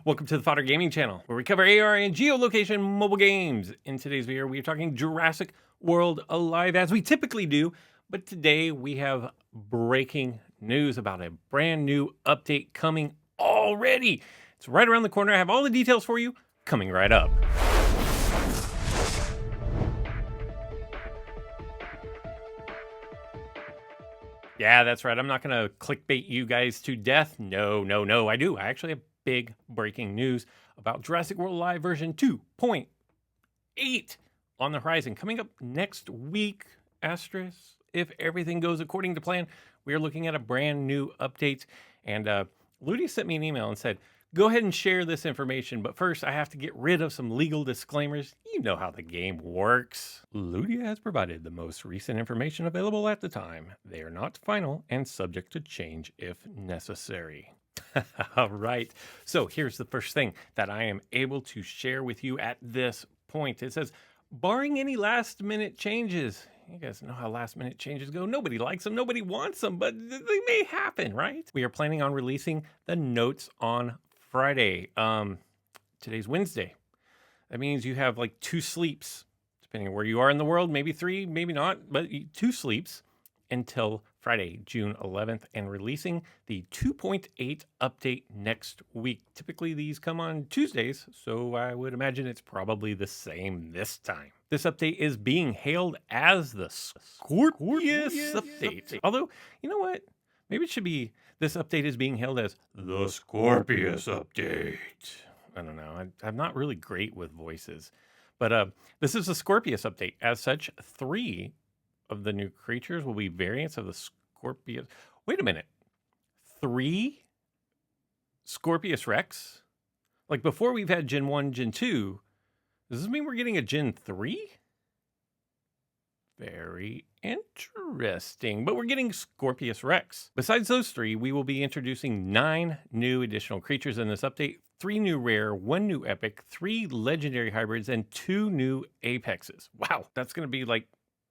Welcome to the Fodder Gaming Channel, where we cover AR and geolocation mobile games. In today's video, we are talking Jurassic World Alive, as we typically do, but today we have breaking news about a brand new update coming already. It's right around the corner. I have all the details for you coming right up. Yeah, that's right. I'm not going to clickbait you guys to death. No. I do. I actually have big breaking news about Jurassic World Alive version 2.8 on the horizon. Coming up next week, asterisk, if everything goes according to plan, we are looking at a brand new update. And Ludi sent me an email and said, go ahead and share this information, but first I have to get rid of some legal disclaimers. You know how the game works. Ludia has provided the most recent information available at the time. They are not final and subject to change if necessary. All right, so here's the first thing that I am able to share with you at this point. It says, barring any last minute changes. You guys know how last minute changes go. Nobody likes them, nobody wants them, but they may happen, right? We are planning on releasing the notes on Friday. Today's Wednesday. That means you have like 2 sleeps, depending on where you are in the world, maybe 3, maybe not, but 2 sleeps until Friday, June 11th, and releasing the 2.8 update next week. Typically these come on Tuesdays, so I would imagine it's probably the same this time. This update is being hailed as the Scorpius update. Although, you know what? Maybe it should be, this update is being hailed as the Scorpius update. I don't know. I'm not really great with voices. But this is the Scorpius update. As such, 3 of the new creatures will be variants of the Scorpius. Wait a minute. 3 Scorpius Rex? Like before we've had Gen 1, Gen 2. Does this mean we're getting a Gen 3? Very interesting. But we're getting Scorpius Rex. Besides those 3, we will be introducing 9 new additional creatures in this update. 3 new rare, 1 new epic, 3 legendary hybrids, and 2 new apexes. Wow, that's going to be like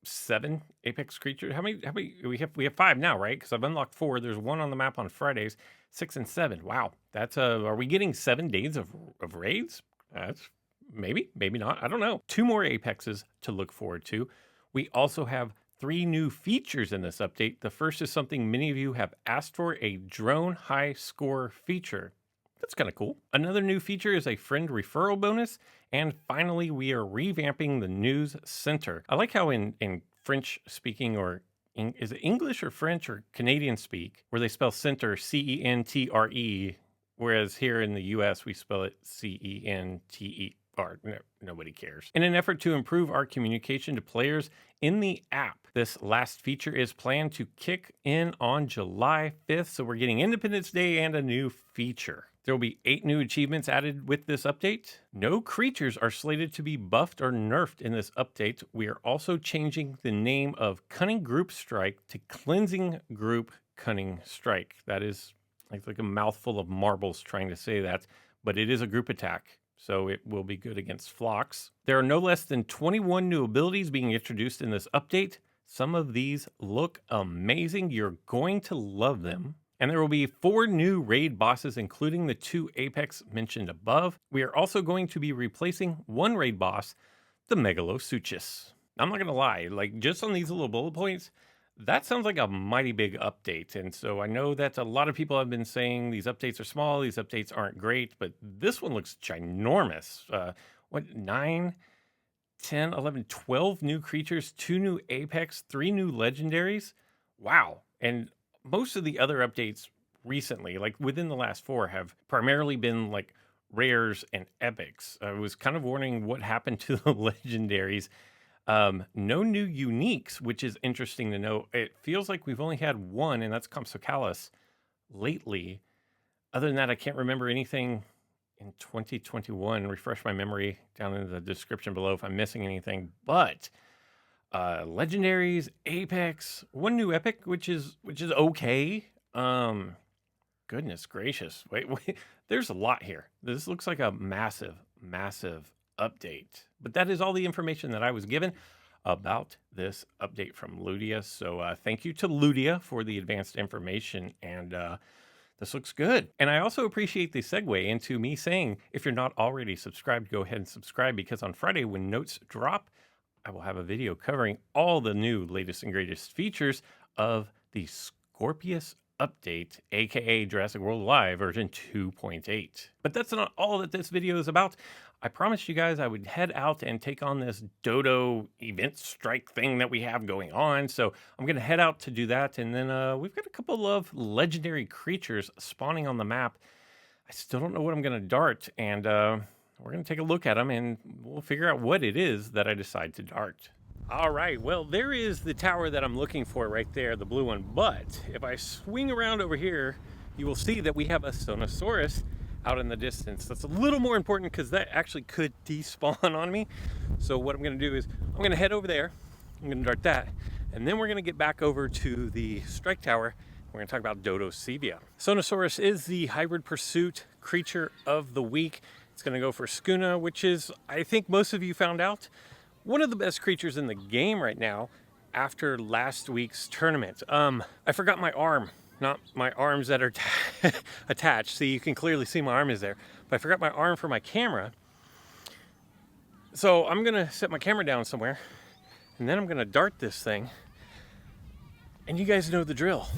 7 apex creatures. How many we have 5 now, right? Because I've unlocked 4. There's 1 on the map on Fridays. 6 and 7. Wow, that's are we getting 7 days of raids? That's maybe not. I don't know. 2 more apexes to look forward to. We also have 3 new features in this update. The first is something many of you have asked for, a drone high score feature. That's kind of cool. Another new feature is a friend referral bonus. And finally, we are revamping the news center. I like how in French speaking, or is it English or French or Canadian speak, where they spell center C-E-N-T-R-E, whereas here in the US we spell it C-E-N-T-E-R. No, nobody cares. In an effort to improve our communication to players in the app, this last feature is planned to kick in on July 5th. So we're getting Independence Day and a new feature. There will be 8 new achievements added with this update. No creatures are slated to be buffed or nerfed in this update. We are also changing the name of Cunning Group Strike to Cleansing Group Cunning Strike. That is like a mouthful of marbles trying to say that, but it is a group attack, so it will be good against flocks. There are no less than 21 new abilities being introduced in this update. Some of these look amazing. You're going to love them. And there will be 4 new raid bosses, including the 2 apex mentioned above. We are also going to be replacing 1 raid boss, the Megalosuchus. I'm not going to lie, like just on these little bullet points, that sounds like a mighty big update. And so I know that a lot of people have been saying these updates are small, these updates aren't great, but this one looks ginormous. 9, 10, 11, 12 new creatures, 2 new apex, 3 new legendaries. Wow. And most of the other updates recently, like within the last 4, have primarily been like rares and epics. I was kind of wondering what happened to the legendaries. No new uniques, which is interesting to know. It feels like we've only had 1, and that's Compsognathus lately. Other than that, I can't remember anything in 2021. Refresh my memory down in the description below if I'm missing anything. But legendaries, apex, 1 new epic, which is okay. Goodness gracious. Wait, there's a lot here. This looks like a massive update. But that is all the information that I was given about this update from Ludia. So thank you to Ludia for the advanced information. And this looks good. And I also appreciate the segue into me saying, if you're not already subscribed, go ahead and subscribe, because on Friday when notes drop, I will have a video covering all the new latest and greatest features of the Scorpius update, aka Jurassic World Alive version 2.8. But that's not all that this video is about. I promised you guys I would head out and take on this dodo event strike thing that we have going on. So I'm going to head out to do that. And then we've got a couple of legendary creatures spawning on the map. I still don't know what I'm going to dart. And we're going to take a look at them and we'll figure out what it is that I decide to dart. All right, well, there is the tower that I'm looking for right there, the blue one. But if I swing around over here, you will see that we have a Sonosaurus out in the distance. That's a little more important because that actually could despawn on me. So what I'm going to do is I'm going to head over there. I'm going to dart that. And then we're going to get back over to the strike tower. We're going to talk about Dodosevia. Sonosaurus is the hybrid pursuit creature of the week. It's going to go for Skuna, which is, I think most of you found out, one of the best creatures in the game right now after last week's tournament. I forgot my arm, not my arms that are attached. See, you can clearly see my arm is there, but I forgot my arm for my camera. So I'm gonna set my camera down somewhere and then I'm gonna dart this thing, and you guys know the drill.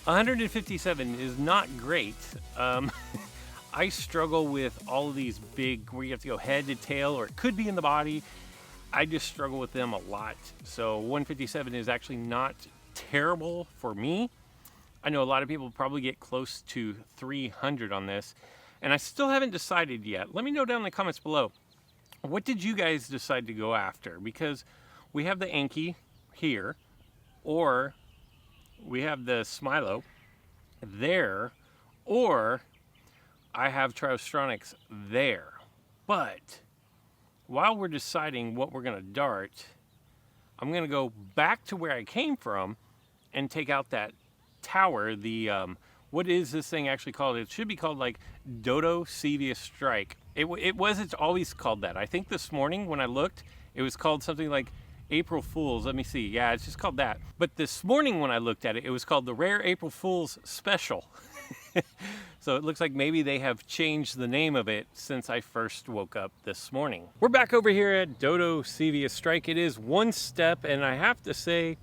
157 is not great. I struggle with all of these big, where you have to go head to tail, or it could be in the body. I just struggle with them a lot. So 157 is actually not terrible for me. I know a lot of people probably get close to 300 on this, and I still haven't decided yet. Let me know down in the comments below. What did you guys decide to go after? Because we have the Anki here, or we have the Smilo there, or I have Triostronics there. But while we're deciding what we're going to dart, I'm going to go back to where I came from and take out that tower. The what is this thing actually called? It should be called like Dodosevia Strike. It wasn't always called that. I think this morning when I looked, it was called something like April Fools. Let me see. Yeah, it's just called that. But this morning when I looked at it, it was called the Rare April Fools Special. So it looks like maybe they have changed the name of it since I first woke up this morning. We're back over here at Dodosevia Strike. It is one step, and I have to say,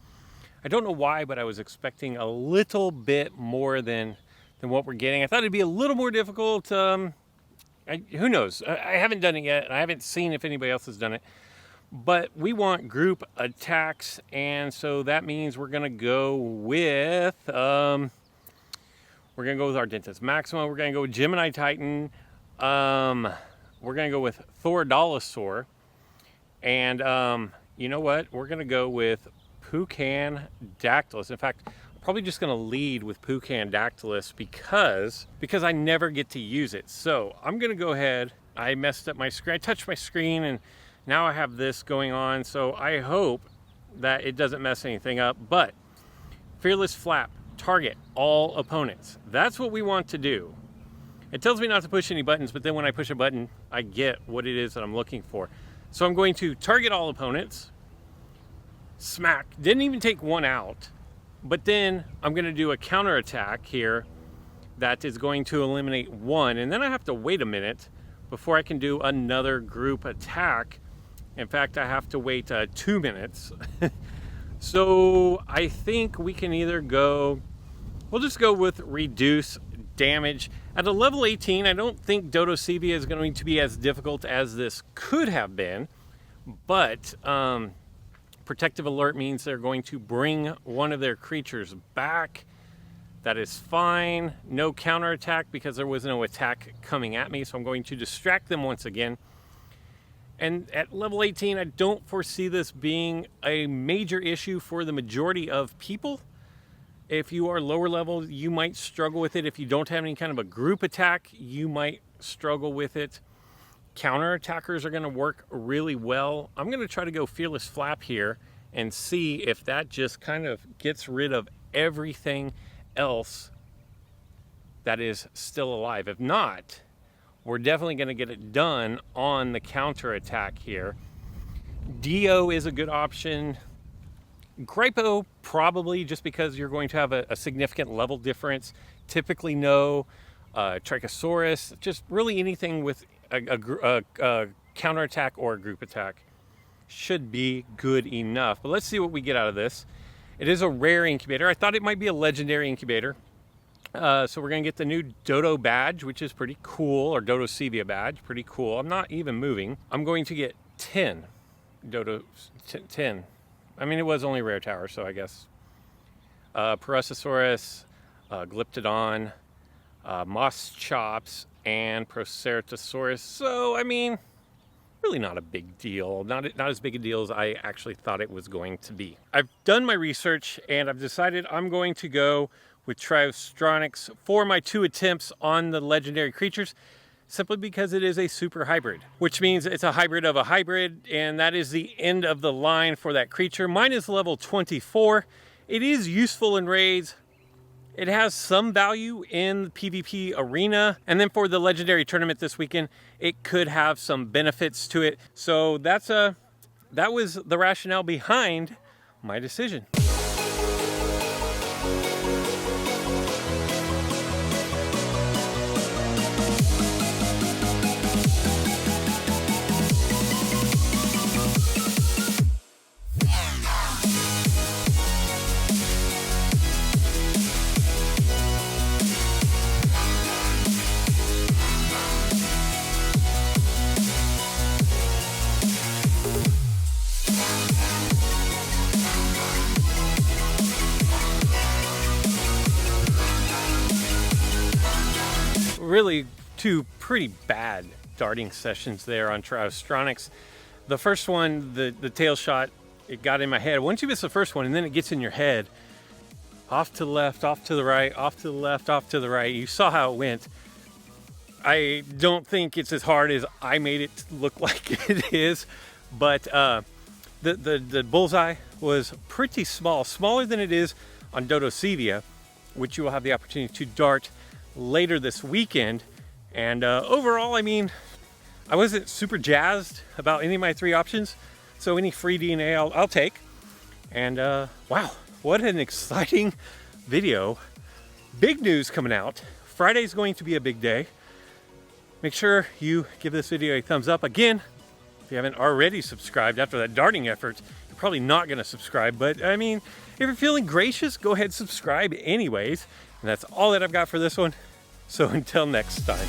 I don't know why, but I was expecting a little bit more than what we're getting. I thought it'd be a little more difficult. Who knows? I haven't done it yet, and I haven't seen if anybody else has done it. But we want group attacks, and so that means we're going to go with Ardentis Maxima. We're going to go with Gemini Titan. We're going to go with Thorodolosaur. And you know what? We're going to go with Pucan Dactylus. In fact, I'm probably just going to lead with Pucan Dactylus because I never get to use it. So I'm going to go ahead. I messed up my screen. I touched my screen, and now I have this going on. So I hope that it doesn't mess anything up. But Fearless Flap. Target all opponents. That's what we want to do. It tells me not to push any buttons, but then when I push a button, I get what it is that I'm looking for. So I'm going to target all opponents. Smack. Didn't even take one out. But then I'm going to do a counterattack here that is going to eliminate one. And then I have to wait a minute before I can do another group attack. In fact, I have to wait 2 minutes. So I think we can either go, we'll just go with reduce damage. At a level 18, I don't think Dodosevia is going to be as difficult as this could have been, but protective alert means they're going to bring one of their creatures back. That is fine. No counterattack because there was no attack coming at me, so I'm going to distract them once again. And at level 18, I don't foresee this being a major issue for the majority of people. If you are lower level, you might struggle with it. If you don't have any kind of a group attack, you might struggle with it. Counterattackers are going to work really well. I'm going to try to go Fearless Flap here and see if that just kind of gets rid of everything else that is still alive. If not, we're definitely going to get it done on the counterattack here. Dio is a good option. Gripo, probably, just because you're going to have a significant level difference. Typically no. Trichosaurus, just really anything with a counterattack or a group attack should be good enough. But let's see what we get out of this. It is a rare incubator. I thought it might be a legendary incubator. So we're going to get the new Dodo badge, which is pretty cool, or Dodo Sevia badge, pretty cool. I'm not even moving. I'm going to get 10 Dodo, 10. I mean, it was only rare tower, so I guess. Parasaurus, Glyptodon, Moss Chops, and Proceratosaurus. So, I mean, really not a big deal. Not as big a deal as I actually thought it was going to be. I've done my research, and I've decided I'm going to go with Triostronyx for my 2 attempts on the legendary creatures, simply because it is a super hybrid, which means it's a hybrid of a hybrid, and that is the end of the line for that creature. Mine is level 24. It is useful in raids. It has some value in the PvP arena, and then for the legendary tournament this weekend, it could have some benefits to it. So that was the rationale behind my decision. Really 2 pretty bad darting sessions there on Triostronyx. The first one, the tail shot, it got in my head. Once you miss the first one and then it gets in your head, off to the left, off to the right, off to the left, off to the right. You saw how it went. I don't think it's as hard as I made it look like it is, but the bullseye was pretty small, smaller than it is on Dodo Sevia, which you will have the opportunity to dart later this weekend. And overall, I mean, I wasn't super jazzed about any of my 3 options, so any free DNA I'll take. And wow, what an exciting video. Big news coming out. Friday's going to be a big day. Make sure you give this video a thumbs up. Again, if you haven't already subscribed after that darting effort, you're probably not going to subscribe, but I mean, if you're feeling gracious, go ahead and subscribe anyways. And that's all that I've got for this one. So until next time.